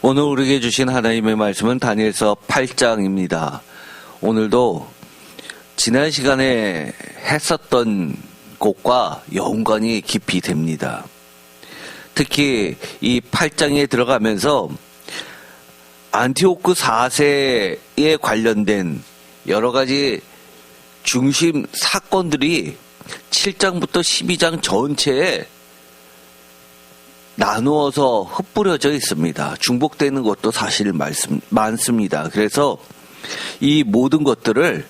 오늘 우리에게 주신 하나님의 말씀은 다니엘서 8장입니다. 오늘도 지난 시간에 했었던 곳과 연관이 깊이 됩니다. 특히 이 8장에 들어가면서 안티오크 4세에 관련된 여러 가지 중심 사건들이 7장부터 12장 전체에 나누어서 흩뿌려져 있습니다. 중복되는 것도 사실 많습니다. 그래서 이 모든 것들을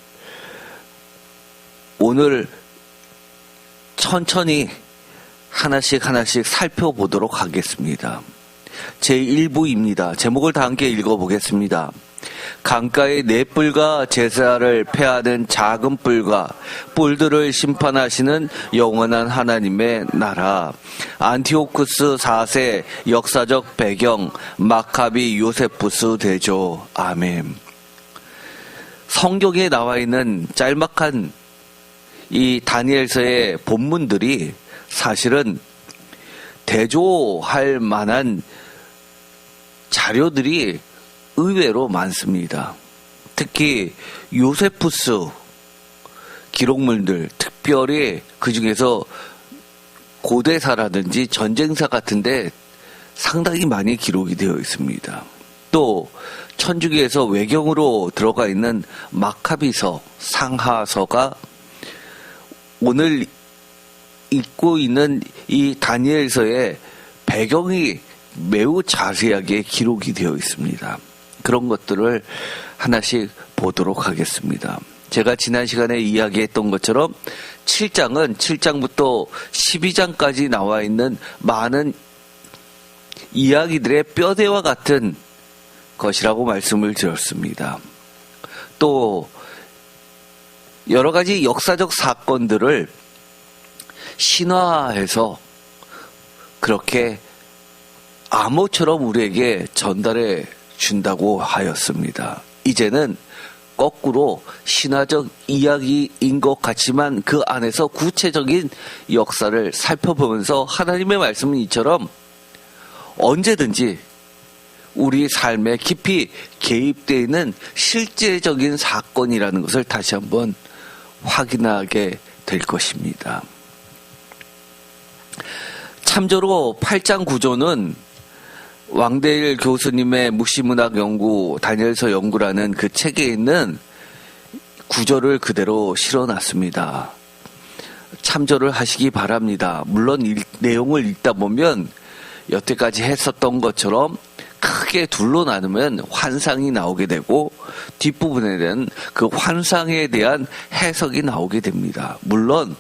오늘 천천히 하나씩 살펴보도록 하겠습니다. 제1부입니다. 제목을 다 함께 읽어보겠습니다. 강가의 네 뿔과 제사를 폐하는 작은 뿔과 뿔들을 심판하시는 영원한 하나님의 나라. 안티오쿠스 4세 역사적 배경 마카비 요세푸스 대조. 아멘. 성경에 나와 있는 짤막한 이 다니엘서의 본문들이 사실은 대조할 만한 자료들이 의외로 많습니다. 특히 요세푸스 기록물들, 특별히 그 중에서 고대사라든지 전쟁사 같은데 상당히 많이 기록이 되어 있습니다. 또 천주교에서 외경으로 들어가 있는 마카비서, 상하서가 오늘 읽고 있는 이 다니엘서의 배경이 매우 자세하게 기록이 되어 있습니다. 그런 것들을 하나씩 보도록 하겠습니다. 제가 지난 시간에 이야기했던 것처럼 7장은 7장부터 12장까지 나와 있는 많은 이야기들의 뼈대와 같은 것이라고 말씀을 드렸습니다. 또 여러 가지 역사적 사건들을 신화해서 그렇게 암호처럼 우리에게 전달해 준다고 하였습니다. 이제는 거꾸로 신화적 이야기인 것 같지만 그 안에서 구체적인 역사를 살펴보면서 하나님의 말씀은 이처럼 언제든지 우리 삶에 깊이 개입되어 있는 실제적인 사건이라는 것을 다시 한번 확인하게 될 것입니다. 참조로 8장 구조는 왕대일 교수님의 묵시문학 연구 다니엘서 연구라는 그 책에 있는 구조를 그대로 실어놨습니다. 참조를 하시기 바랍니다. 물론 내용을 읽다 보면 여태까지 했었던 것처럼 크게 둘로 나누면 환상이 나오게 되고 뒷부분에 대한 그 환상에 대한 해석이 나오게 됩니다. 물론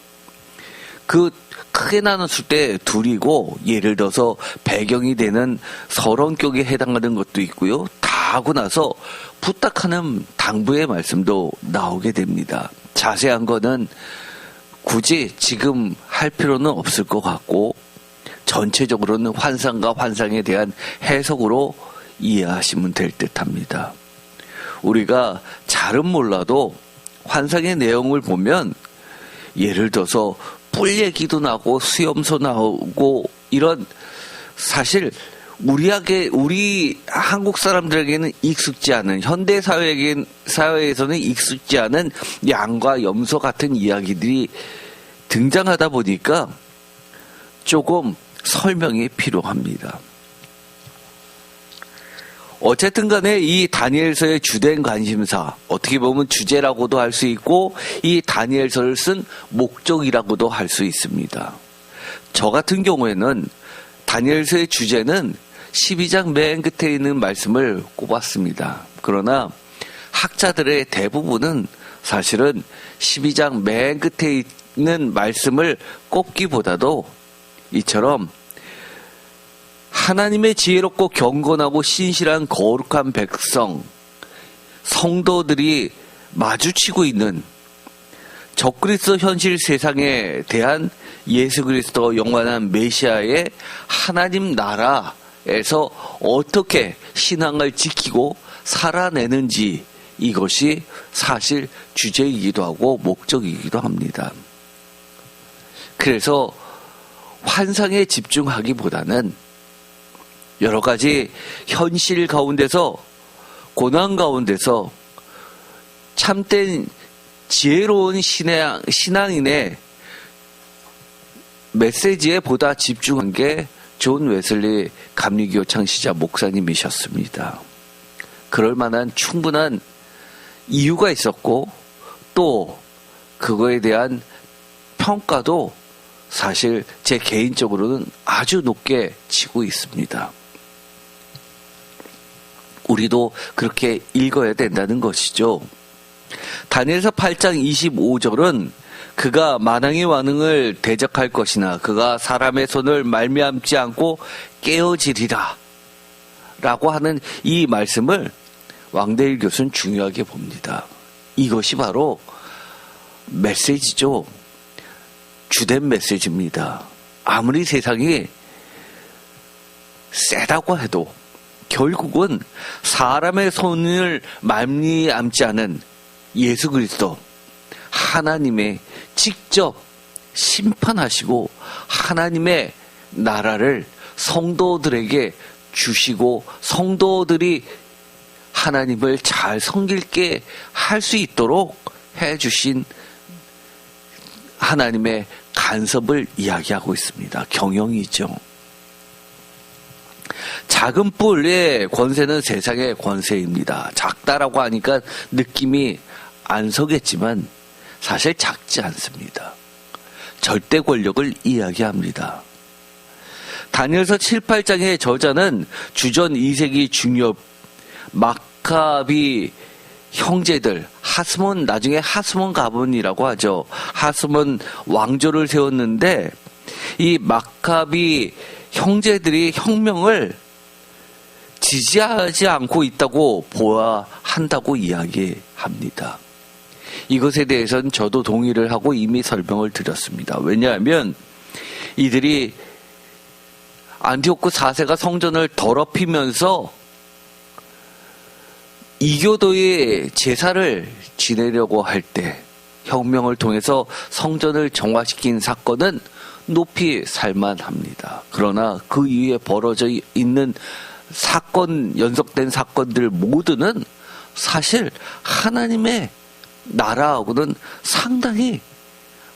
그 크게 나눴을 때 둘이고 예를 들어서 배경이 되는 서론격에 해당하는 것도 있고요. 다 하고 나서 부탁하는 당부의 말씀도 나오게 됩니다. 자세한 거는 굳이 지금 할 필요는 없을 것 같고 전체적으로는 환상과 환상에 대한 해석으로 이해하시면 될 듯합니다. 우리가 잘은 몰라도 환상의 내용을 보면 예를 들어서 뿔 얘기도 나고 수염소 나오고 이런 사실 우리 한국 사람들에게는 익숙지 않은 현대 사회에서는 익숙지 않은 양과 염소 같은 이야기들이 등장하다 보니까 조금 설명이 필요합니다. 어쨌든 간에 이 다니엘서의 주된 관심사, 어떻게 보면 주제라고도 할 수 있고 이 다니엘서를 쓴 목적이라고도 할 수 있습니다. 저 같은 경우에는 다니엘서의 주제는 12장 맨 끝에 있는 말씀을 꼽았습니다. 그러나 학자들의 대부분은 사실은 12장 맨 끝에 있는 말씀을 꼽기보다도 이처럼 하나님의 지혜롭고 경건하고 신실한 거룩한 백성, 성도들이 마주치고 있는 적그리스도 현실 세상에 대한 예수 그리스도 영원한 메시아의 하나님 나라에서 어떻게 신앙을 지키고 살아내는지 이것이 사실 주제이기도 하고 목적이기도 합니다. 그래서 환상에 집중하기보다는 여러 가지 현실 가운데서, 고난 가운데서 참된 지혜로운 신앙인의 메시지에 보다 집중한 게 존 웨슬리 감리교 창시자 목사님이셨습니다. 그럴 만한 충분한 이유가 있었고, 또 그거에 대한 평가도 사실 제 개인적으로는 아주 높게 치고 있습니다. 우리도 그렇게 읽어야 된다는 것이죠. 다니엘서 8장 25절은 그가 만왕의 왕을 대적할 것이나 그가 사람의 손을 말미암지 않고 깨어지리라 라고 하는 이 말씀을 왕대일 교수는 중요하게 봅니다. 이것이 바로 메시지죠. 주된 메시지입니다. 아무리 세상이 세다고 해도 결국은 사람의 손을 말미암지 않은 예수 그리스도, 하나님의 직접 심판하시고 하나님의 나라를 성도들에게 주시고 성도들이 하나님을 잘 섬길게 할 수 있도록 해주신 하나님의 간섭을 이야기하고 있습니다. 경영이죠. 작은 뿔의 권세는 세상의 권세입니다. 작다라고 하니까 느낌이 안 서겠지만 사실 작지 않습니다. 절대 권력을 이야기합니다. 다니엘서 7, 8장의 저자는 주전 2세기 중엽 마카비 형제들, 하스몬, 나중에 하스몬 가문이라고 하죠. 하스몬 왕조를 세웠는데 이 마카비 형제들이 혁명을 지지하지 않고 있다고 보아야 한다고 이야기합니다. 이것에 대해서는 저도 동의를 하고 이미 설명을 드렸습니다. 왜냐하면 이들이 안티오쿠 4세가 성전을 더럽히면서 이교도의 제사를 지내려고 할 때 혁명을 통해서 성전을 정화시킨 사건은 높이 살만합니다. 그러나 그 이후에 벌어져 있는 사건, 연속된 사건들 모두는 사실 하나님의 나라하고는 상당히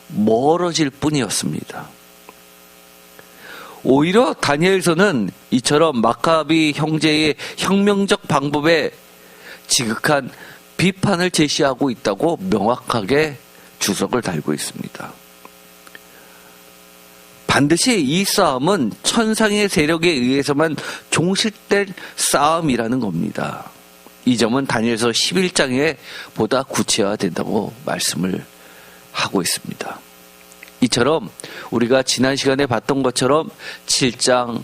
멀어질 뿐이었습니다. 오히려 다니엘서는 이처럼 마카비 형제의 혁명적 방법에 지극한 비판을 제시하고 있다고 명확하게 주석을 달고 있습니다. 반드시 이 싸움은 천상의 세력에 의해서만 종식될 싸움이라는 겁니다. 이 점은 다니엘서 11장에 보다 구체화된다고 말씀을 하고 있습니다. 이처럼 우리가 지난 시간에 봤던 것처럼 7장,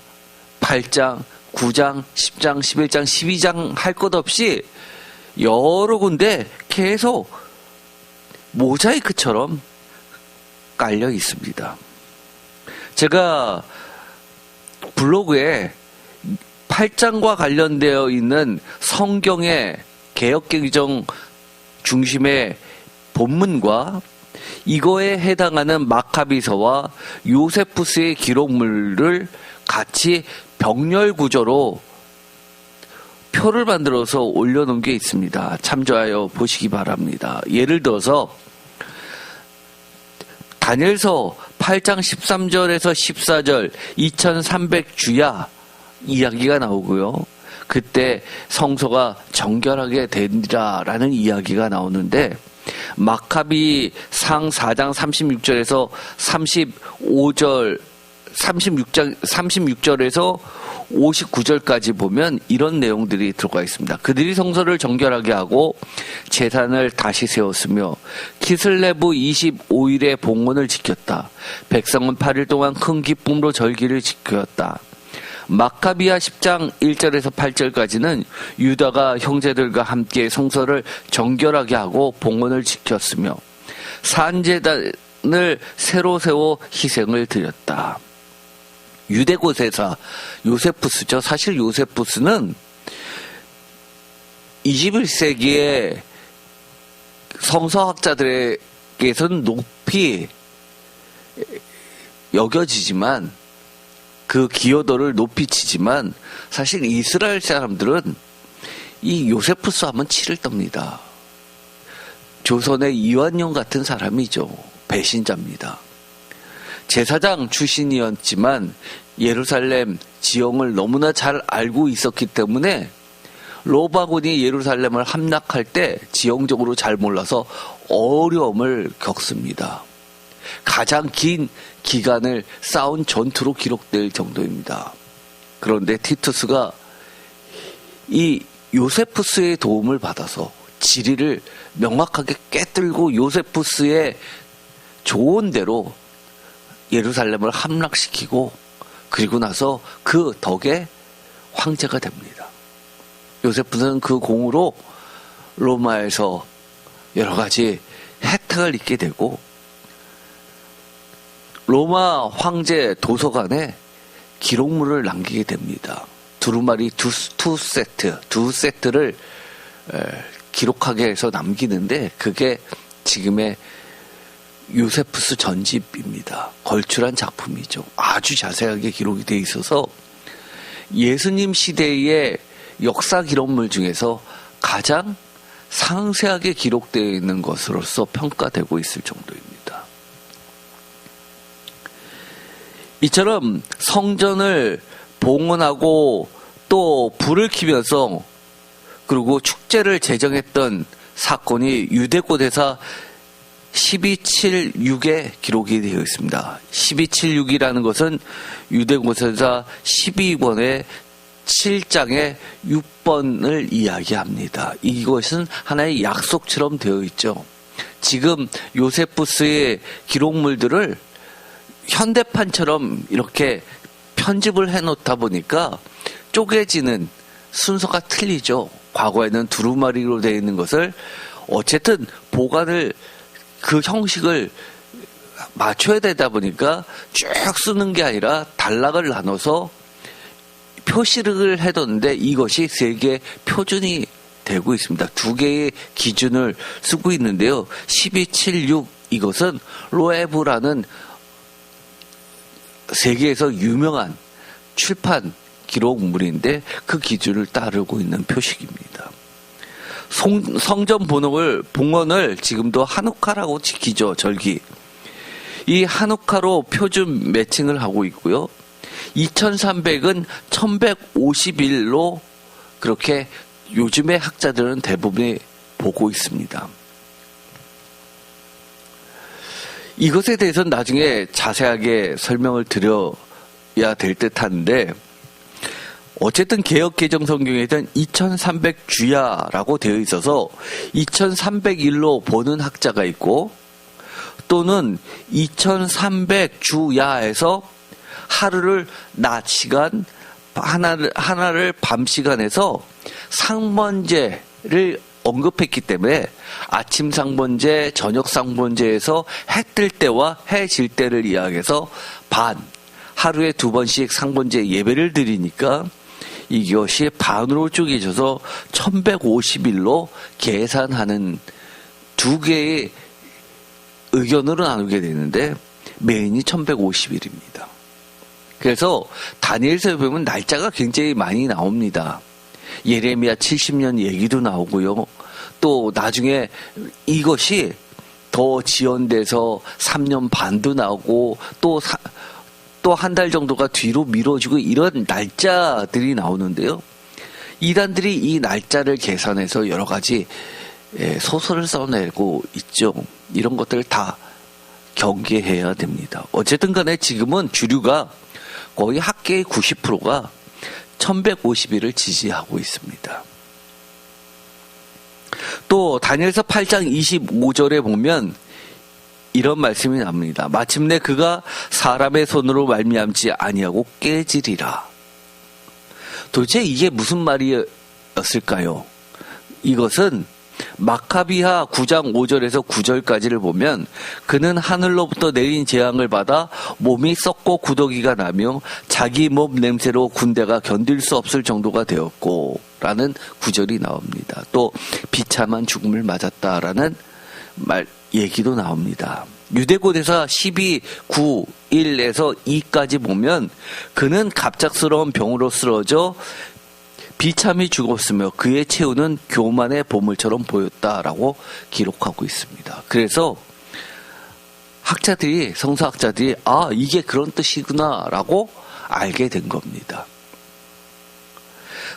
8장, 9장, 10장, 11장, 12장 할 것 없이 여러 군데 계속 모자이크처럼 깔려 있습니다. 제가 블로그에 8장과 관련되어 있는 성경의 개역개정 중심의 본문과 이거에 해당하는 마카비서와 요세푸스의 기록물을 같이 병렬 구조로 표를 만들어서 올려놓은 게 있습니다. 참조하여 보시기 바랍니다. 예를 들어서 다니엘서 8장 13절에서 14절 2300주야 이야기가 나오고요. 그때 성소가 정결하게 되리라라는 이야기가 나오는데 마카비 상 4장 36절에서 35절 36절에서 59절까지 보면 이런 내용들이 들어가 있습니다. 그들이 성소를 정결하게 하고 제단을 다시 세웠으며 키슬레브 25일의 봉헌을 지켰다. 백성은 8일 동안 큰 기쁨으로 절기를 지켰다. 마카비야 10장 1절에서 8절까지는 유다가 형제들과 함께 성소를 정결하게 하고 봉헌을 지켰으며 산제단을 새로 세워 희생을 드렸다. 유대고세사 요세푸스죠. 사실 요세푸스는 21세기의 성서학자들에게서는 높이 여겨지지만 그 기여도를 높이 치지만 사실 이스라엘 사람들은 이 요세푸스 하면 치를 떱니다. 조선의 이완용 같은 사람이죠. 배신자입니다. 제사장 출신이었지만 예루살렘 지형을 너무나 잘 알고 있었기 때문에 로바군이 예루살렘을 함락할 때 지형적으로 잘 몰라서 어려움을 겪습니다. 가장 긴 기간을 싸운 전투로 기록될 정도입니다. 그런데 티투스가 이 요세푸스의 도움을 받아서 지리를 명확하게 깨뜨리고 요세푸스의 좋은 대로 예루살렘을 함락시키고 그리고 나서 그 덕에 황제가 됩니다. 요세푸스는 그 공으로 로마에서 여러 가지 혜택을 입게 되고 로마 황제 도서관에 기록물을 남기게 됩니다. 두루마리 두 세트를 기록하게 해서 남기는데 그게 지금의 요세푸스 전집입니다. 걸출한 작품이죠. 아주 자세하게 기록이 되어 있어서 예수님 시대의 역사 기록물 중에서 가장 상세하게 기록되어 있는 것으로서 평가되고 있을 정도입니다. 이처럼 성전을 봉헌하고 또 불을 켜면서 그리고 축제를 제정했던 사건이 유대고대사 1276에 기록이 되어 있습니다. 1276이라는 것은 유대고대사 12권의 7장의 6번을 이야기합니다. 이것은 하나의 약속처럼 되어 있죠. 지금 요세푸스의 기록물들을 현대판처럼 이렇게 편집을 해놓다 보니까 쪼개지는 순서가 틀리죠. 과거에는 두루마리로 되어 있는 것을 어쨌든 보관을 그 형식을 맞춰야 되다 보니까 쭉 쓰는 게 아니라 단락을 나눠서 표시를 해뒀는데 이것이 세계 표준이 되고 있습니다. 두 개의 기준을 쓰고 있는데요. 1276 이것은 로에브라는 세계에서 유명한 출판 기록물인데 그 기준을 따르고 있는 표식입니다. 성전 봉헌을 지금도 한우카라고 지키죠. 절기. 이 한우카로 표준 매칭을 하고 있고요. 2300은 1150일로 그렇게 요즘의 학자들은 대부분이 보고 있습니다. 이것에 대해서는 나중에 자세하게 설명을 드려야 될 듯한데 어쨌든 개역 개정 성경에는 2300주야라고 되어 있어서 2301로 보는 학자가 있고 또는 2300주야에서 하루를 낮 시간 하나를 밤 시간에서 상번제를 언급했기 때문에 아침 상번제, 저녁 상번제에서 해 뜰 때와 해 질 때를 이야기해서 하루에 2번씩 상번제 예배를 드리니까 이것이 반으로 쪼개져서 1150일로 계산하는 두 개의 의견으로 나누게 되는데 메인이 1150일입니다. 그래서 다니엘서에 보면 날짜가 굉장히 많이 나옵니다. 예레미야 70년 얘기도 나오고요. 또 나중에 이것이 더 지연돼서 3년 반도 나오고 또 한 달 정도가 뒤로 미뤄지고 이런 날짜들이 나오는데요. 이단들이 이 날짜를 계산해서 여러 가지 소설을 써내고 있죠. 이런 것들을 다 경계해야 됩니다. 어쨌든 간에 지금은 주류가 거의 학계의 90%가 1150일을 지지하고 있습니다. 또 다니엘서 8장 25절에 보면 이런 말씀이 납니다. 마침내 그가 사람의 손으로 말미암지 아니하고 깨지리라. 도대체 이게 무슨 말이었을까요? 이것은 마카비하 9장 5절에서 9절까지를 보면 그는 하늘로부터 내린 재앙을 받아 몸이 썩고 구더기가 나며 자기 몸 냄새로 군대가 견딜 수 없을 정도가 되었고 라는 구절이 나옵니다. 또 비참한 죽음을 맞았다라는 얘기도 나옵니다. 유대고대사 12, 9, 1에서 2까지 보면 그는 갑작스러운 병으로 쓰러져 비참히 죽었으며 그의 최후는 교만의 보물처럼 보였다라고 기록하고 있습니다. 그래서 성서학자들이 이게 그런 뜻이구나라고 알게 된 겁니다.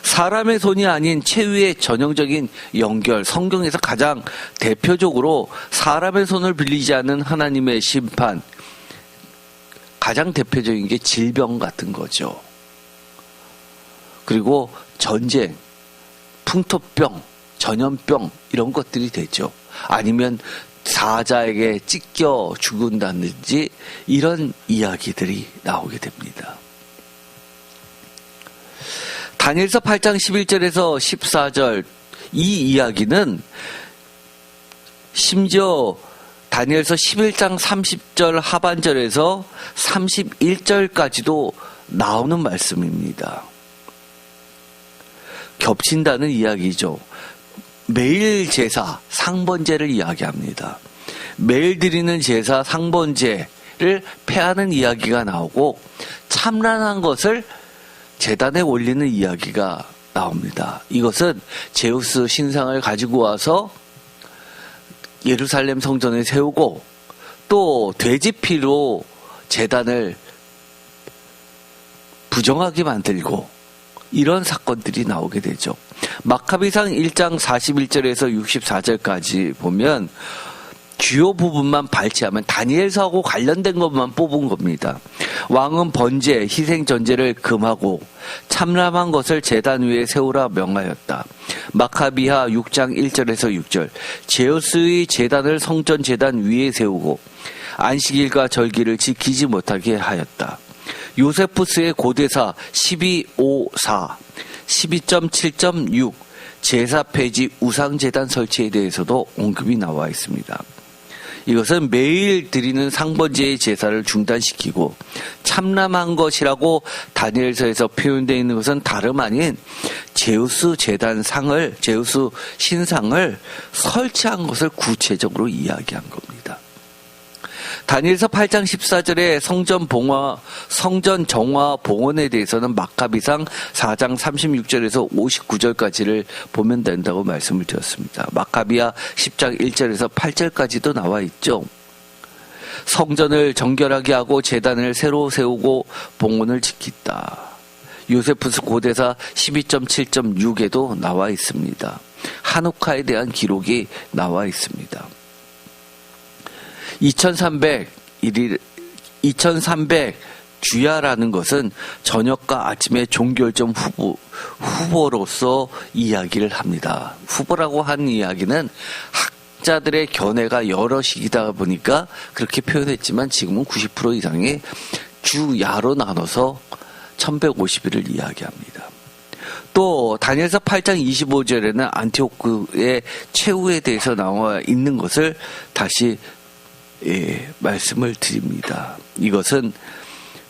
사람의 손이 아닌 최후의 전형적인 연결, 성경에서 가장 대표적으로 사람의 손을 빌리지 않는 하나님의 심판, 가장 대표적인 게 질병 같은 거죠. 그리고 전쟁, 풍토병, 전염병 이런 것들이 되죠. 아니면 사자에게 찢겨 죽은다든지 이런 이야기들이 나오게 됩니다. 다니엘서 8장 11절에서 14절 이 이야기는 심지어 다니엘서 11장 30절 하반절에서 31절까지도 나오는 말씀입니다. 겹친다는 이야기죠. 매일 제사, 상번제를 이야기합니다. 매일 드리는 제사, 상번제를 폐하는 이야기가 나오고 참란한 것을 제단에 올리는 이야기가 나옵니다. 이것은 제우스 신상을 가지고 와서 예루살렘 성전에 세우고 또 돼지피로 제단을 부정하게 만들고 이런 사건들이 나오게 되죠. 마카비상 1장 41절에서 64절까지 보면 주요 부분만 발췌하면 다니엘서하고 관련된 것만 뽑은 겁니다. 왕은 번제, 희생 전제를 금하고 참람한 것을 제단 위에 세우라 명하였다. 마카비하 6장 1절에서 6절 제우스의 제단을 성전 제단 위에 세우고 안식일과 절기를 지키지 못하게 하였다. 요세푸스의 고대사 12.5.4, 12.7.6 제사 폐지 우상제단 설치에 대해서도 언급이 나와 있습니다. 이것은 매일 드리는 상번제의 제사를 중단시키고 참람한 것이라고 다니엘서에서 표현되어 있는 것은 다름 아닌 제우스 제우스 신상을 설치한 것을 구체적으로 이야기한 겁니다. 다니엘서 8장 14절에 성전 정화 봉헌에 대해서는 마카비상 4장 36절에서 59절까지를 보면 된다고 말씀을 드렸습니다. 마카비야 10장 1절에서 8절까지도 나와 있죠. 성전을 정결하게 하고 제단을 새로 세우고 봉헌을 지켰다. 요세푸스 고대사 12.7.6에도 나와 있습니다. 하누카에 대한 기록이 나와 있습니다. 2300 주야라는 것은 저녁과 아침의 종결점 후보로서 이야기를 합니다. 후보라고 하는 이야기는 학자들의 견해가 여럿이다 보니까 그렇게 표현했지만 지금은 90% 이상이 주야로 나눠서 1150일을 이야기합니다. 또 다니엘서 8장 25절에는 안티오크의 최후에 대해서 나와 있는 것을 다시 말씀을 드립니다. 이것은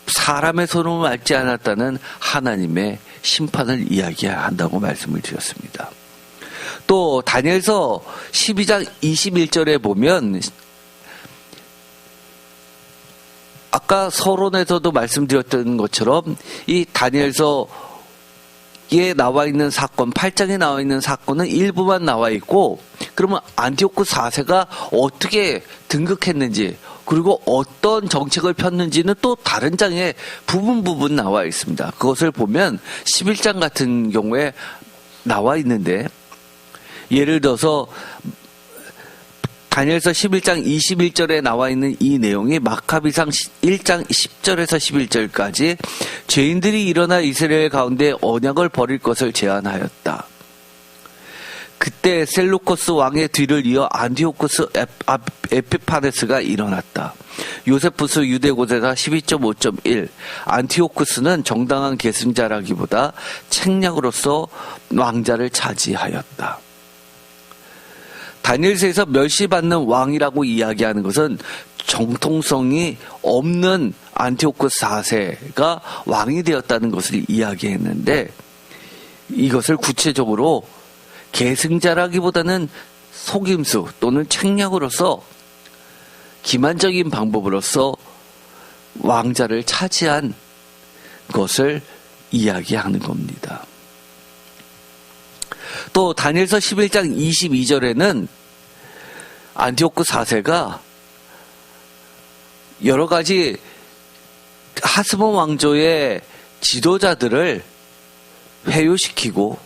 사람의 손을 앓지 않았다는 하나님의 심판을 이야기한다고 말씀을 드렸습니다. 또 다니엘서 12장 21절에 보면 아까 서론에서도 말씀드렸던 것처럼 이 다니엘서에 나와 있는 사건, 8장에 나와 있는 사건은 일부만 나와 있고 그러면 안티오크 4세가 어떻게 등극했는지 그리고 어떤 정책을 폈는지는 또 다른 장에 부분 나와 있습니다. 그것을 보면 11장 같은 경우에 나와 있는데 예를 들어서 다니엘서 11장 21절에 나와 있는 이 내용이 마카비상 1장 10절에서 11절까지 죄인들이 일어나 이스라엘 가운데 언약을 버릴 것을 제안하였다. 그때 셀루코스 왕의 뒤를 이어 안티오쿠스 에피파네스가 일어났다. 요세푸스 유대고대사 12.5.1 안티오쿠스는 정당한 계승자라기보다 책략으로서 왕자를 차지하였다. 다니엘서에서 멸시받는 왕이라고 이야기하는 것은 정통성이 없는 안티오쿠스 4세가 왕이 되었다는 것을 이야기했는데 이것을 구체적으로 계승자라기보다는 속임수 또는 책략으로서 기만적인 방법으로서 왕자를 차지한 것을 이야기하는 겁니다. 또 다니엘서 11장 22절에는 안티오쿠 4세가 여러 가지 하스몬 왕조의 지도자들을 회유시키고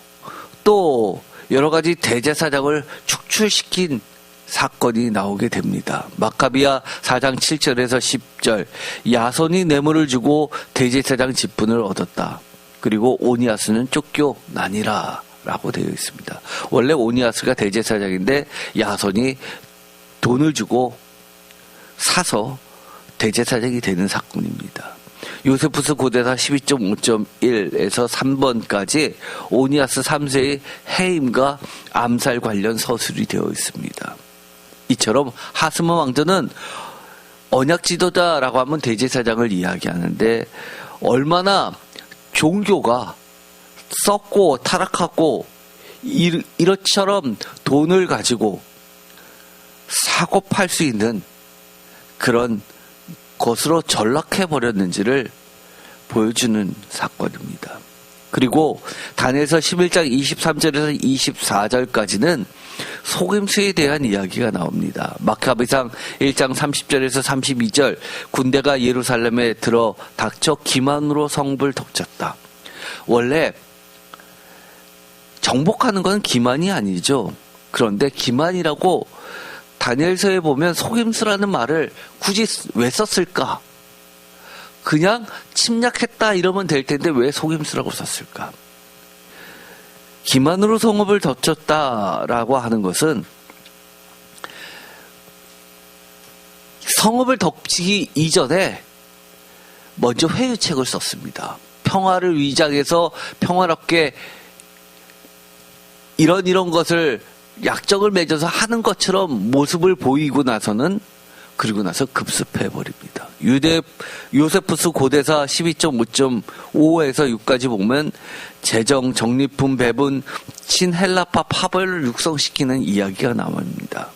또 여러 가지 대제사장을 축출시킨 사건이 나오게 됩니다. 마카비야 4장 7절에서 10절, 야손이 뇌물을 주고 대제사장 직분을 얻었다. 그리고 오니아스는 쫓겨나니라 라고 되어 있습니다. 원래 오니아스가 대제사장인데 야손이 돈을 주고 사서 대제사장이 되는 사건입니다. 요세푸스 고대사 12.5.1에서 3번까지 오니아스 3세의 해임과 암살 관련 서술이 되어 있습니다. 이처럼 하스몬 왕조는 언약 지도자라고 하면 대제사장을 이야기하는데 얼마나 종교가 썩고 타락하고 이것처럼 돈을 가지고 사고 팔 수 있는 그런 것으로 전락해버렸는지를 보여주는 사건입니다. 그리고 다니엘서 11장 23절에서 24절까지는 속임수에 대한 이야기가 나옵니다. 마카비상 1장 30절에서 32절, 군대가 예루살렘에 들어 닥쳐 기만으로 성읍을 덮쳤다. 원래 정복하는 건 기만이 아니죠. 그런데 기만이라고 다니엘서에 보면 속임수라는 말을 굳이 왜 썼을까? 그냥 침략했다 이러면 될 텐데 왜 속임수라고 썼을까? 기만으로 성읍을 덮쳤다라고 하는 것은 성읍을 덮치기 이전에 먼저 회유책을 썼습니다. 평화를 위장해서 평화롭게 이런 것을 약정을 맺어서 하는 것처럼 모습을 보이고 나서는 그리고 나서 급습해버립니다. 요세푸스 고대사 12.5.5에서 6까지 보면 재정, 적립품, 배분, 친헬라파 파벌을 육성시키는 이야기가 나옵니다.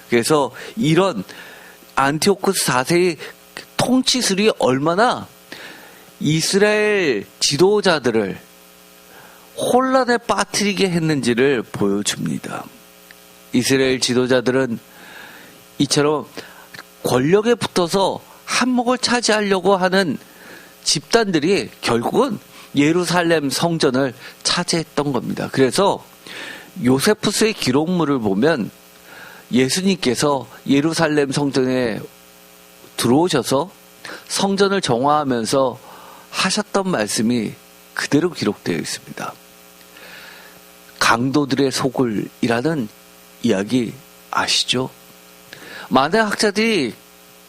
그래서 이런 안티오쿠스 4세의 통치술이 얼마나 이스라엘 지도자들을 혼란에 빠뜨리게 했는지를 보여줍니다. 이스라엘 지도자들은 이처럼 권력에 붙어서 한몫을 차지하려고 하는 집단들이 결국은 예루살렘 성전을 차지했던 겁니다. 그래서 요세푸스의 기록물을 보면 예수님께서 예루살렘 성전에 들어오셔서 성전을 정화하면서 하셨던 말씀이 그대로 기록되어 있습니다. 강도들의 소굴이라는 이야기 아시죠? 많은 학자들이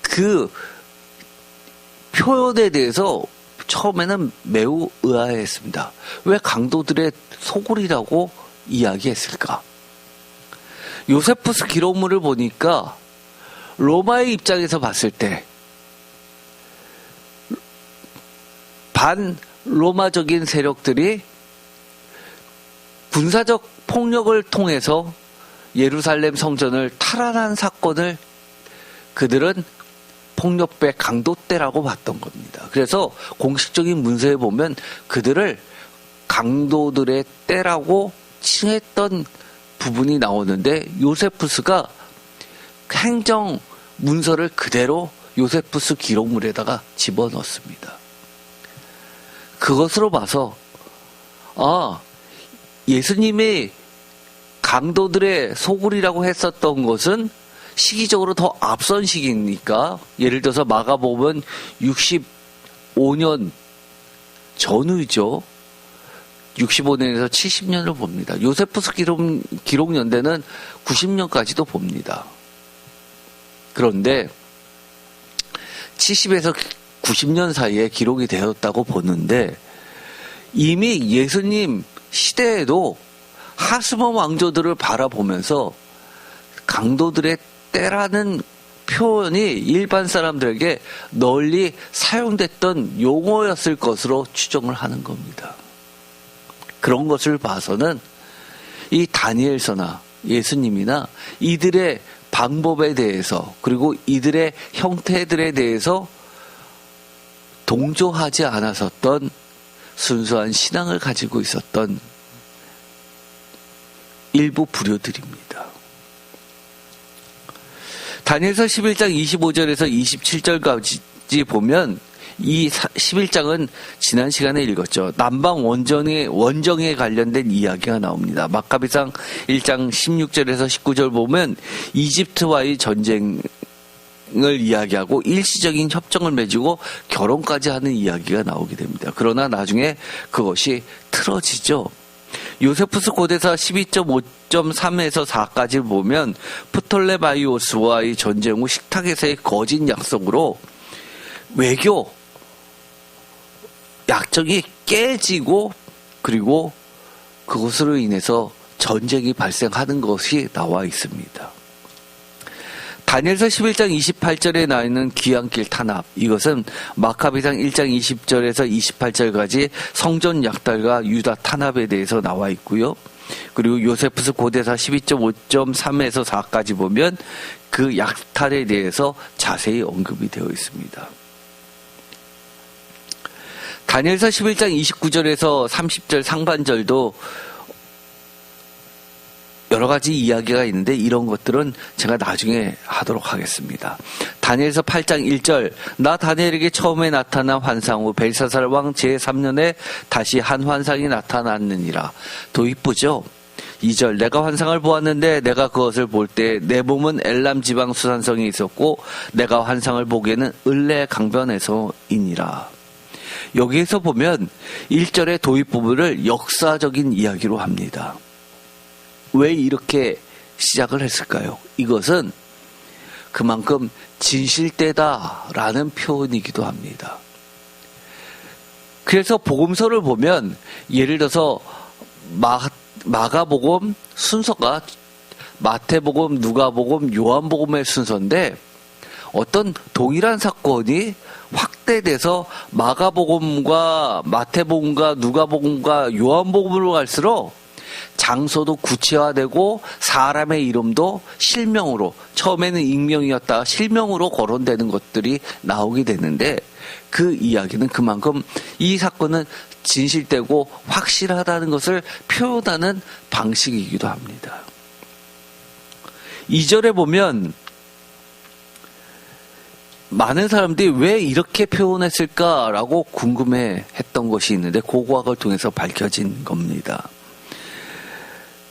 그 표현에 대해서 처음에는 매우 의아해했습니다. 왜 강도들의 소굴이라고 이야기했을까? 요세푸스 기록물을 보니까 로마의 입장에서 봤을 때 반로마적인 세력들이 군사적 폭력을 통해서 예루살렘 성전을 탈환한 사건을 그들은 폭력배 강도떼라고 봤던 겁니다. 그래서 공식적인 문서에 보면 그들을 강도들의 떼라고 칭했던 부분이 나오는데 요세푸스가 행정 문서를 그대로 요세푸스 기록물에다가 집어넣습니다. 그것으로 봐서 예수님이 강도들의 소굴이라고 했었던 것은 시기적으로 더 앞선 시기니까 예를 들어서 마가복음은 65년 전후죠. 65년에서 70년을 봅니다. 요세푸스 기록 연대는 90년까지도 봅니다. 그런데 70에서 90년 사이에 기록이 되었다고 보는데 이미 예수님 시대에도 하스몬 왕조들을 바라보면서 강도들의 때라는 표현이 일반 사람들에게 널리 사용됐던 용어였을 것으로 추정을 하는 겁니다. 그런 것을 봐서는 이 다니엘서나 예수님이나 이들의 방법에 대해서 그리고 이들의 형태들에 대해서 동조하지 않았었던 순수한 신앙을 가지고 있었던 일부 부류들입니다. 다니엘서 11장 25절에서 27절까지 보면 이 11장은 지난 시간에 읽었죠. 남방 원정에 관련된 이야기가 나옵니다. 마카비상 1장 16절에서 19절 보면 이집트와의 전쟁을 이야기하고 일시적인 협정을 맺고 결혼까지 하는 이야기가 나오게 됩니다. 그러나 나중에 그것이 틀어지죠. 요세푸스 고대사 12.5.3에서 4까지 보면 프톨레마이오스와의 전쟁 후 식탁에서의 거짓 약속으로 외교 약정이 깨지고 그리고 그것으로 인해서 전쟁이 발생하는 것이 나와 있습니다. 다니엘서 11장 28절에 나와 있는 귀향길 탄압, 이것은 마카비상 1장 20절에서 28절까지 성전 약탈과 유다 탄압에 대해서 나와 있고요. 그리고 요세푸스 고대사 12.5.3에서 4까지 보면 그 약탈에 대해서 자세히 언급이 되어 있습니다. 다니엘서 11장 29절에서 30절 상반절도 여러 가지 이야기가 있는데 이런 것들은 제가 나중에 하도록 하겠습니다. 다니엘서 8장 1절 나 다니엘에게 처음에 나타난 환상 후 벨사살 왕 제3년에 다시 한 환상이 나타났느니라. 더 이쁘죠? 2절 내가 환상을 보았는데 내가 그것을 볼 때 내 몸은 엘람 지방 수산성에 있었고 내가 환상을 보기에는 을레 강변에서이니라. 여기에서 보면 1절의 도입 부분을 역사적인 이야기로 합니다. 왜 이렇게 시작을 했을까요? 이것은 그만큼 진실되다라는 표현이기도 합니다. 그래서 복음서를 보면 예를 들어서 마가복음 순서가 마태복음, 누가복음, 요한복음의 순서인데 어떤 동일한 사건이 확대돼서 마가복음과 마태복음과 누가복음과 요한복음으로 갈수록 장소도 구체화되고 사람의 이름도 실명으로, 처음에는 익명이었다가 실명으로 거론되는 것들이 나오게 되는데 그 이야기는 그만큼 이 사건은 진실되고 확실하다는 것을 표현하는 방식이기도 합니다. 2절에 보면 많은 사람들이 왜 이렇게 표현했을까라고 궁금해했던 것이 있는데 고고학을 통해서 밝혀진 겁니다.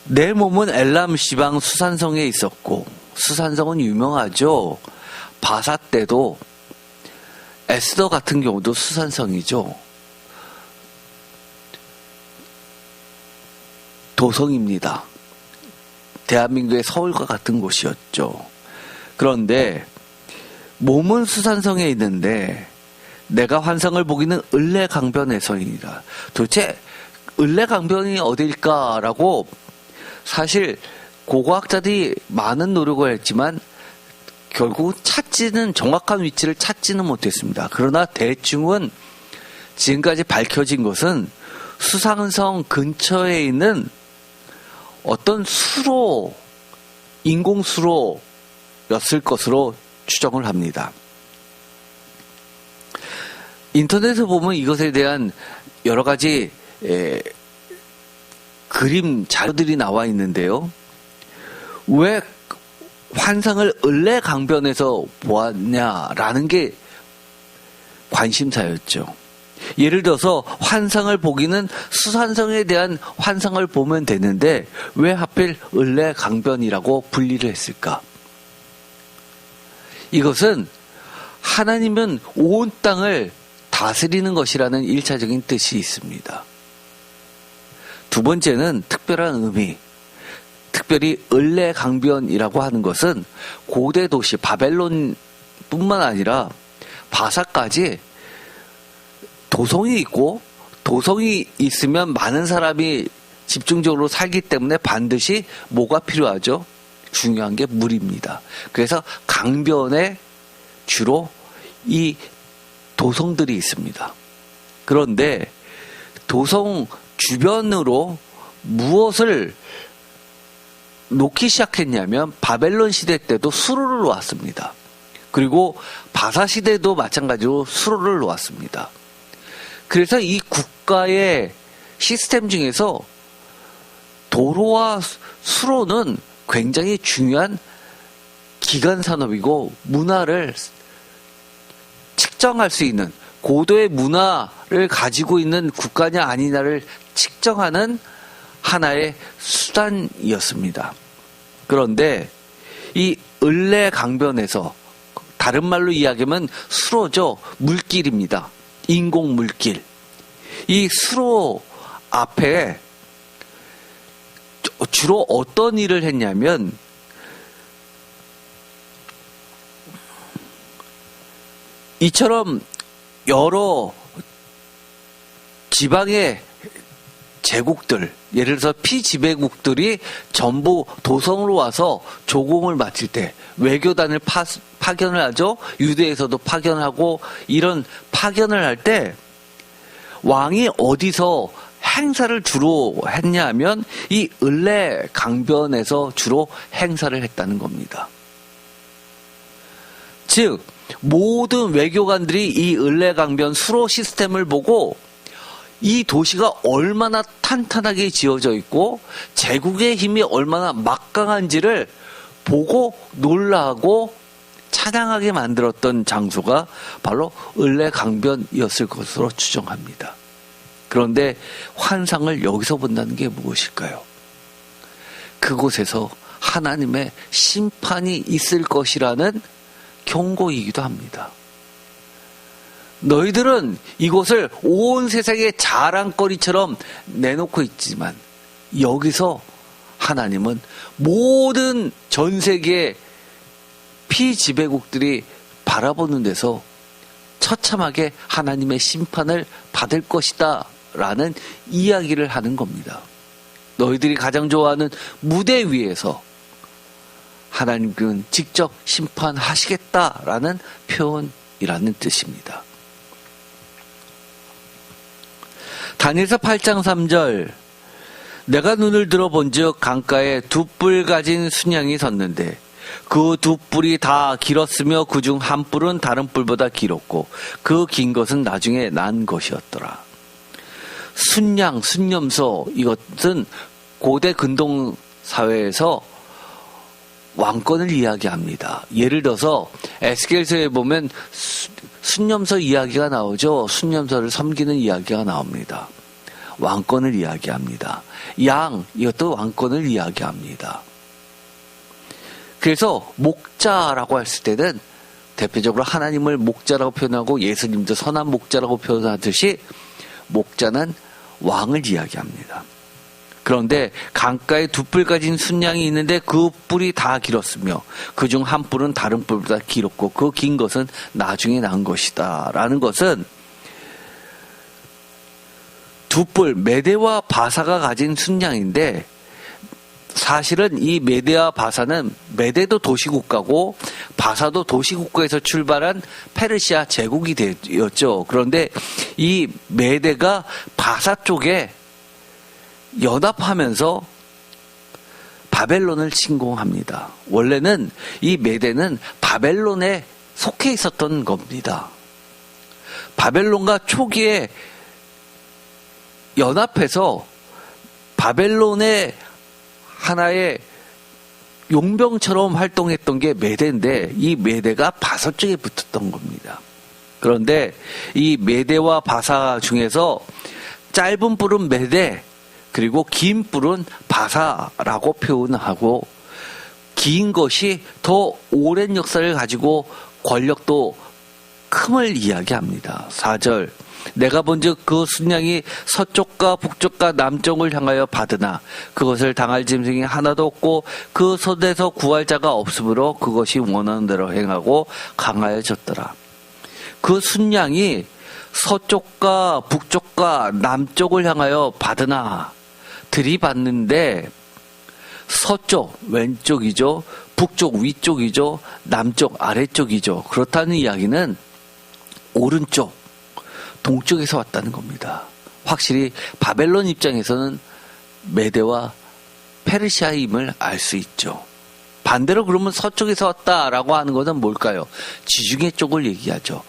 내 몸은 엘람 시방 수산성에 있었고, 수산성은 유명하죠. 바사 때도 에스더 같은 경우도 수산성이죠. 도성입니다. 대한민국의 서울과 같은 곳이었죠. 그런데 몸은 수산성에 있는데 내가 환상을 보기는 을레 강변에서이니라. 도대체 을레 강변이 어딜까라고 사실 고고학자들이 많은 노력을 했지만 결국 정확한 위치를 찾지는 못했습니다. 그러나 대충은 지금까지 밝혀진 것은 수산성 근처에 있는 어떤 인공수로였을 것으로 추정을 합니다. 인터넷에 보면 이것에 대한 여러 가지 그림 자료들이 나와 있는데요. 왜 환상을 을레 강변에서 보았냐라는 게 관심사였죠. 예를 들어서 환상을 보기는 수산성에 대한 환상을 보면 되는데 왜 하필 을레 강변이라고 분리를 했을까? 이것은 하나님은 온 땅을 다스리는 것이라는 1차적인 뜻이 있습니다. 두 번째는 특별한 의미, 특별히 을레 강변이라고 하는 것은 고대 도시 바벨론뿐만 아니라 바사까지 도성이 있고, 도성이 있으면 많은 사람이 집중적으로 살기 때문에 반드시 뭐가 필요하죠? 중요한 게 물입니다. 그래서 강변에 주로 이 도성들이 있습니다. 그런데 도성 주변으로 무엇을 놓기 시작했냐면 바벨론 시대 때도 수로를 놓았습니다. 그리고 바사 시대도 마찬가지로 수로를 놓았습니다. 그래서 이 국가의 시스템 중에서 도로와 수로는 굉장히 중요한 기간 산업이고 문화를 측정할 수 있는 고도의 문화를 가지고 있는 국가냐 아니냐를 측정하는 하나의 수단이었습니다. 그런데 이 을레 강변에서 다른 말로 이야기하면 수로죠. 물길입니다. 인공 물길. 이 수로 앞에 주로 어떤 일을 했냐면 이처럼 여러 지방의 제국들, 예를 들어서 피지배국들이 전부 도성으로 와서 조공을 마칠 때 외교단을 파견을 하죠. 유대에서도 파견하고 이런 파견을 할 때 왕이 어디서 행사를 주로 했냐 하면 이 을레 강변에서 주로 행사를 했다는 겁니다. 즉 모든 외교관들이 이 을레 강변 수로 시스템을 보고 이 도시가 얼마나 탄탄하게 지어져 있고 제국의 힘이 얼마나 막강한지를 보고 놀라고 찬양하게 만들었던 장소가 바로 을레 강변이었을 것으로 추정합니다. 그런데 환상을 여기서 본다는 게 무엇일까요? 그곳에서 하나님의 심판이 있을 것이라는 경고이기도 합니다. 너희들은 이곳을 온 세상의 자랑거리처럼 내놓고 있지만 여기서 하나님은 모든 전 세계의 피지배국들이 바라보는 데서 처참하게 하나님의 심판을 받을 것이다 라는 이야기를 하는 겁니다. 너희들이 가장 좋아하는 무대 위에서 하나님은 직접 심판하시겠다라는 표현이라는 뜻입니다. 다니엘서 8장 3절 내가 눈을 들어본즉 강가에 두 뿔 가진 순양이 섰는데 그 두 뿔이 다 길었으며 그중 한 뿔은 다른 뿔보다 길었고 그 긴 것은 나중에 난 것이었더라. 순양, 순념소 이것은 고대 근동 사회에서 왕권을 이야기합니다. 예를 들어서 에스겔서에 보면 순념소 이야기가 나오죠. 순념소를 섬기는 이야기가 나옵니다. 왕권을 이야기합니다. 양, 이것도 왕권을 이야기합니다. 그래서 목자라고 했을 때는 대표적으로 하나님을 목자라고 표현하고 예수님도 선한 목자라고 표현하듯이 목자는 왕을 이야기합니다. 그런데 강가에 두 뿔 가진 순양이 있는데 그 뿔이 다 길었으며 그중 한 뿔은 다른 뿔보다 길었고 그 긴 것은 나중에 난 것이다 라는 것은 두 뿔, 메대와 바사가 가진 순양인데 사실은 이 메대와 바사는 메대도 도시국가고 바사도 도시국가에서 출발한 페르시아 제국이 되었죠. 그런데 이 메대가 바사 쪽에 연합하면서 바벨론을 침공합니다. 원래는 이 메대는 바벨론에 속해 있었던 겁니다. 바벨론과 초기에 연합해서 바벨론의 하나의 용병처럼 활동했던 게 메대인데 이 메대가 바사 쪽에 붙었던 겁니다. 그런데 이 메대와 바사 중에서 짧은 뿔은 메대 그리고 긴 뿔은 바사라고 표현하고 긴 것이 더 오랜 역사를 가지고 권력도 큼을 이야기합니다. 4절 내가 본즉 그 순양이 서쪽과 북쪽과 남쪽을 향하여 받으나 그것을 당할 짐승이 하나도 없고 그 손에서 구할 자가 없으므로 그것이 원하는 대로 행하고 강하여졌더라. 그 순양이 서쪽과 북쪽과 남쪽을 향하여 받으나 들이받는데 서쪽 왼쪽이죠. 북쪽 위쪽이죠. 남쪽 아래쪽이죠. 그렇다는 이야기는 오른쪽 동쪽에서 왔다는 겁니다. 확실히 바벨론 입장에서는 메대와 페르시아임을 알 수 있죠. 반대로 그러면 서쪽에서 왔다라고 하는 것은 뭘까요? 지중해 쪽을 얘기하죠.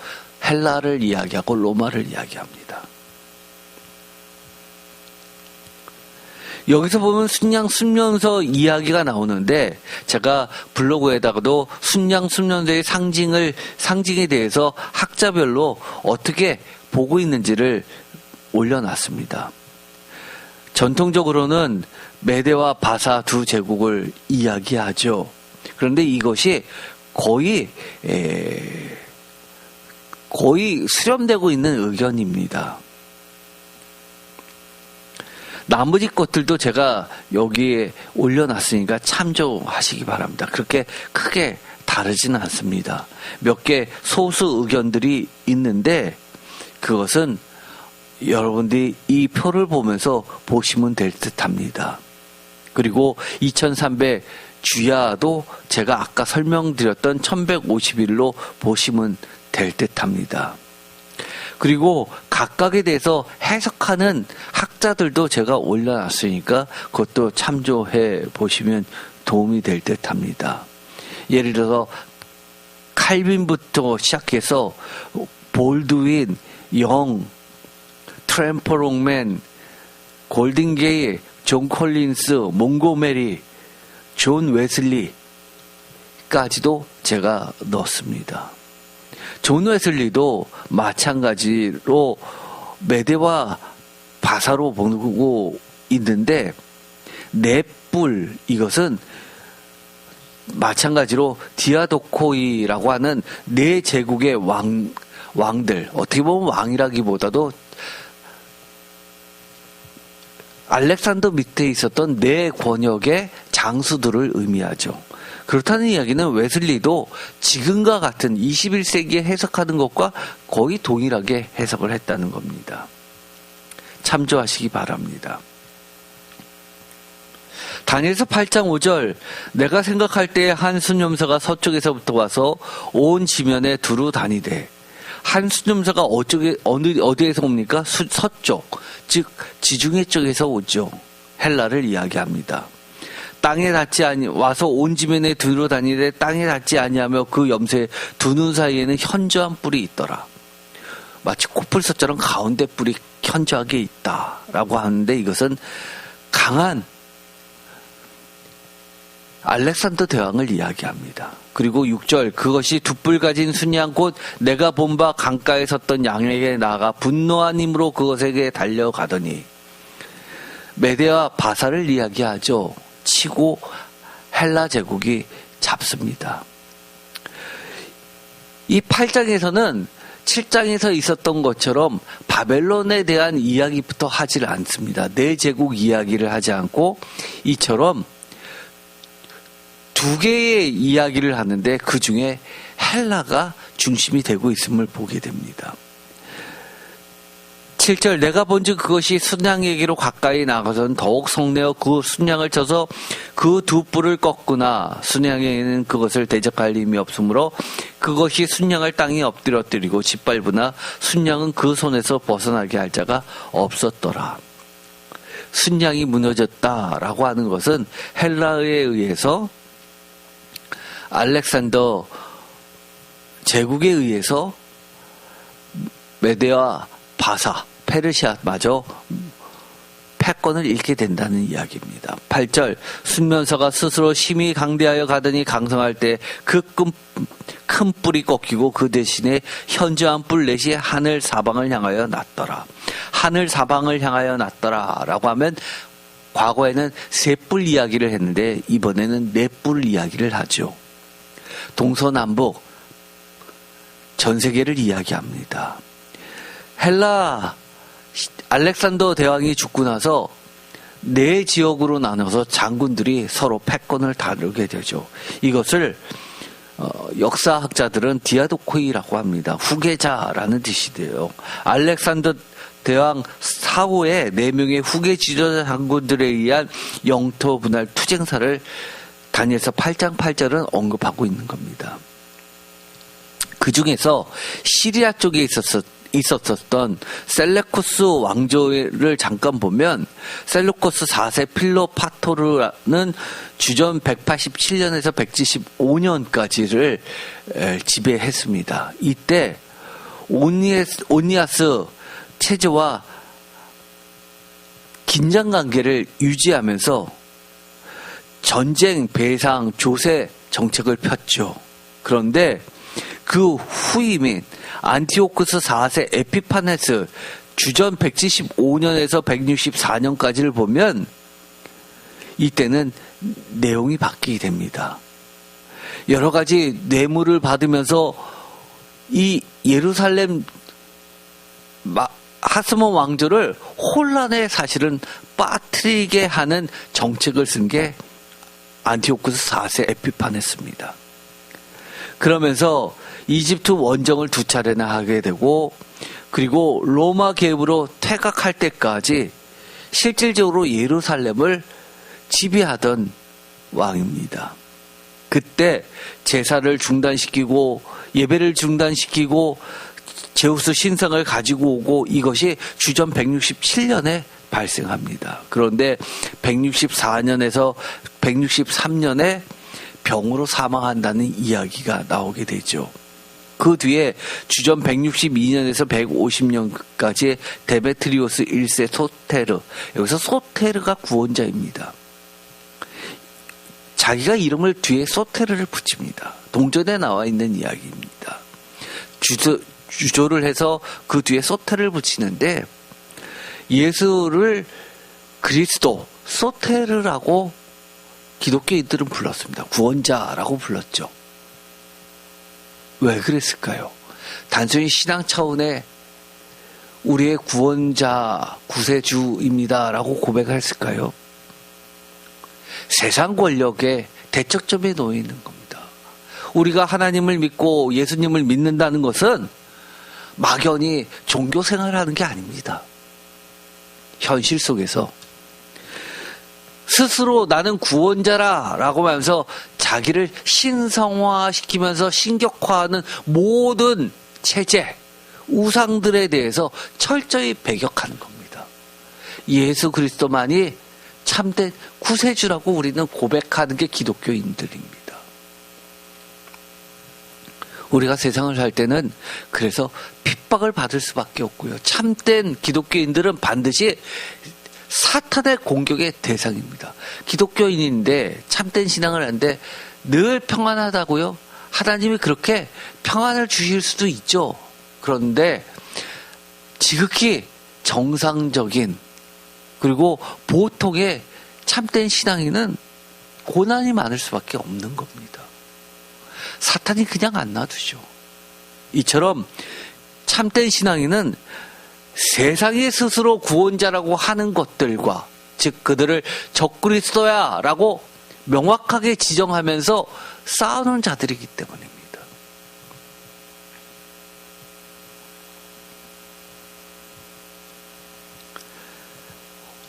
헬라를 이야기하고 로마를 이야기합니다. 여기서 보면 순양 순면서 이야기가 나오는데 제가 블로그에다가도 순양 순면서의 상징에 대해서 학자별로 어떻게 보고 있는지를 올려놨습니다. 전통적으로는 메대와 바사 두 제국을 이야기하죠. 그런데 이것이 거의 수렴되고 있는 의견입니다. 나머지 것들도 제가 여기에 올려놨으니까 참조하시기 바랍니다. 그렇게 크게 다르지는 않습니다. 몇 개 소수 의견들이 있는데 그것은 여러분들이 이 표를 보면서 보시면 될 듯합니다. 그리고 2300 주야도 제가 아까 설명드렸던 1151로 보시면 될 듯합니다. 그리고 각각에 대해서 해석하는 학자들도 제가 올려놨으니까 그것도 참조해 보시면 도움이 될 듯합니다. 예를 들어서 칼빈부터 시작해서 볼드윈, 영, 트램퍼롱맨, 골든게이, 존 콜린스, 몽고메리, 존 웨슬리까지도 제가 넣었습니다. 존 웨슬리도 마찬가지로 메대와 바사로 보고 있는데 넷불 이것은 마찬가지로 디아도코이라고 하는 네 제국의 왕들, 어떻게 보면 왕이라기보다도 알렉산더 밑에 있었던 네 권역의 장수들을 의미하죠. 그렇다는 이야기는 웨슬리도 지금과 같은 21세기에 해석하는 것과 거의 동일하게 해석을 했다는 겁니다. 참조하시기 바랍니다. 다니엘서 8장 5절 내가 생각할 때에 한 순념사가 서쪽에서부터 와서 온 지면에 두루 다니되 한 순념사가 어디에서 옵니까? 서쪽, 즉 지중해 쪽에서 오죠. 헬라를 이야기합니다. 땅에 닿지 와서 온 지면에 두루 다니되 땅에 닿지 아니하며 그 염소의 두 눈 사이에는 현저한 뿔이 있더라. 마치 코뿔소처럼 가운데 뿔이 현저하게 있다라고 하는데 이것은 강한 알렉산더 대왕을 이야기합니다. 그리고 6절 그것이 두 뿔 가진 순양 곧 내가 본 바 강가에 섰던 양에게 나아가 분노한 힘으로 그것에게 달려가더니 메대와 바사를 이야기하죠. 치고 헬라 제국이 잡습니다. 이 8장에서는 7장에서 있었던 것처럼 바벨론에 대한 이야기부터 하지를 않습니다. 네 제국 이야기를 하지 않고 이처럼 두 개의 이야기를 하는데 그 중에 헬라가 중심이 되고 있음을 보게 됩니다. 7절 내가 본즉 그것이 순양에게로 가까이 나가서는 더욱 성내어 그 순양을 쳐서 그 두 뿔을 꺾으나 순양에게는 그것을 대적할 힘이 없으므로 그것이 순양을 땅에 엎드려뜨리고 짓밟으나 순양은 그 손에서 벗어나게 할 자가 없었더라. 순양이 무너졌다라고 하는 것은 헬라에 의해서 알렉산더 제국에 의해서 메대와 바사, 페르시아마저 패권을 잃게 된다는 이야기입니다. 8절 순면서가 스스로 심히 강대하여 가더니 강성할 때 그 큰 뿔이 꺾이고 그 대신에 현저한 뿔 넷이 하늘 사방을 향하여 났더라. 하늘 사방을 향하여 났더라 라고 하면 과거에는 세 뿔 이야기를 했는데 이번에는 네 뿔 이야기를 하죠. 동서남북 전 세계를 이야기합니다. 헬라 알렉산더 대왕이 죽고 나서 네 지역으로 나눠서 장군들이 서로 패권을 다루게 되죠. 이것을 역사학자들은 디아도코이라고 합니다. 후계자라는 뜻이 돼요. 알렉산더 대왕 사후에 4명의 후계 지도자 장군들에 의한 영토 분할 투쟁사를 다니엘서 8장 8절은 언급하고 있는 겁니다. 그 중에서 시리아 쪽에 있었던 셀레쿠스 왕조를 잠깐 보면 셀루코스 4세 필로파토르는 주전 187년에서 175년까지를 지배했습니다. 이때 온니아스 체제와 긴장 관계를 유지하면서 전쟁, 배상, 조세 정책을 폈죠. 그런데 그 후임인 안티오쿠스 4세 에피파네스 주전 175년에서 164년까지를 보면 이때는 내용이 바뀌게 됩니다. 여러 가지 뇌물을 받으면서 이 예루살렘 하스몬 왕조를 혼란에 사실은 빠뜨리게 하는 정책을 쓴 게 안티오쿠스 4세 에피파네스입니다. 그러면서 이집트 원정을 2차례나 하게 되고 그리고 로마 계급으로 퇴각할 때까지 실질적으로 예루살렘을 지배하던 왕입니다. 그때 제사를 중단시키고 예배를 중단시키고 제우스 신상을 가지고 오고 이것이 주전 167년에 발생합니다. 그런데 164년에서 163년에 병으로 사망한다는 이야기가 나오게 되죠. 그 뒤에 주전 162년에서 150년까지 데메트리오스 1세 소테르, 여기서 소테르가 구원자입니다. 자기가 이름을 뒤에 소테르를 붙입니다. 동전에 나와 있는 이야기입니다. 주조를 해서 그 뒤에 소테르를 붙이는데 예수를 그리스도, 소테르라고 기독교인들은 불렀습니다. 구원자라고 불렀죠. 왜 그랬을까요? 단순히 신앙 차원의 우리의 구원자, 구세주입니다라고 고백했을까요? 세상 권력의 대척점에 놓여 있는 겁니다. 우리가 하나님을 믿고 예수님을 믿는다는 것은 막연히 종교 생활을 하는 게 아닙니다. 현실 속에서 스스로 나는 구원자라 라고 하면서 자기를 신성화시키면서 신격화하는 모든 체제, 우상들에 대해서 철저히 배격하는 겁니다. 예수 그리스도만이 참된 구세주라고 우리는 고백하는 게 기독교인들입니다. 우리가 세상을 살 때는 그래서 핍박을 받을 수밖에 없고요. 참된 기독교인들은 반드시 사탄의 공격의 대상입니다. 기독교인인데 참된 신앙을 하는데 늘 평안하다고요? 하나님이 그렇게 평안을 주실 수도 있죠. 그런데 지극히 정상적인 그리고 보통의 참된 신앙인은 고난이 많을 수밖에 없는 겁니다. 사탄이 그냥 안 놔두죠. 이처럼 참된 신앙인은 세상이 스스로 구원자라고 하는 것들과 즉 그들을 적그리스도야 라고 명확하게 지정하면서 싸우는 자들이기 때문입니다.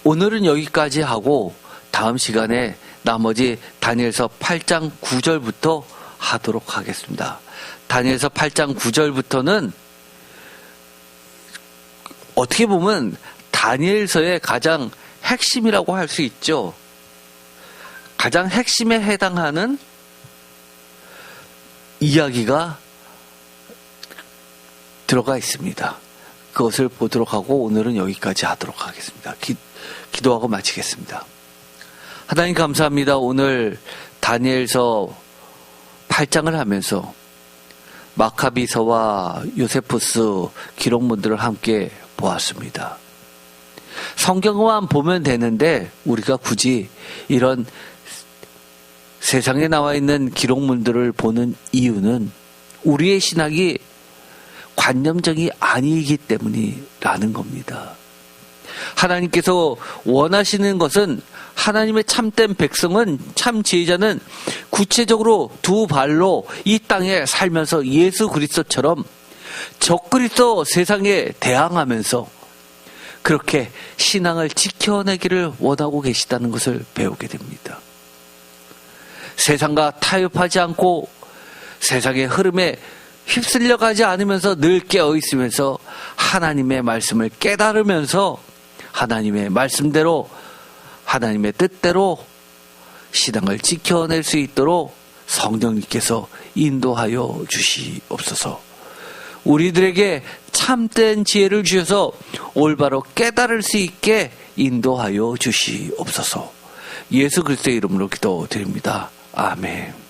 오늘은 여기까지 하고 다음 시간에 나머지 다니엘서 8장 9절부터 하도록 하겠습니다. 다니엘서 8장 9절부터는 어떻게 보면 다니엘서의 가장 핵심이라고 할 수 있죠. 가장 핵심에 해당하는 이야기가 들어가 있습니다. 그것을 보도록 하고 오늘은 여기까지 하도록 하겠습니다. 기도하고 마치겠습니다. 하나님 감사합니다. 오늘 다니엘서 8장을 하면서 마카비서와 요세푸스 기록문들을 함께 보았습니다. 성경만 보면 되는데 우리가 굳이 이런 세상에 나와 있는 기록문들을 보는 이유는 우리의 신학이 관념적이 아니기 때문이라는 겁니다. 하나님께서 원하시는 것은 하나님의 참된 백성은 참 지혜자는 구체적으로 두 발로 이 땅에 살면서 예수 그리스도처럼 적그리스도 세상에 대항하면서 그렇게 신앙을 지켜내기를 원하고 계시다는 것을 배우게 됩니다. 세상과 타협하지 않고 세상의 흐름에 휩쓸려 가지 않으면서 늘 깨어 있으면서 하나님의 말씀을 깨달으면서 하나님의 말씀대로 하나님의 뜻대로 신앙을 지켜낼 수 있도록 성령님께서 인도하여 주시옵소서. 우리들에게 참된 지혜를 주셔서 올바로 깨달을 수 있게 인도하여 주시옵소서. 예수 그리스도의 이름으로 기도드립니다. 아멘.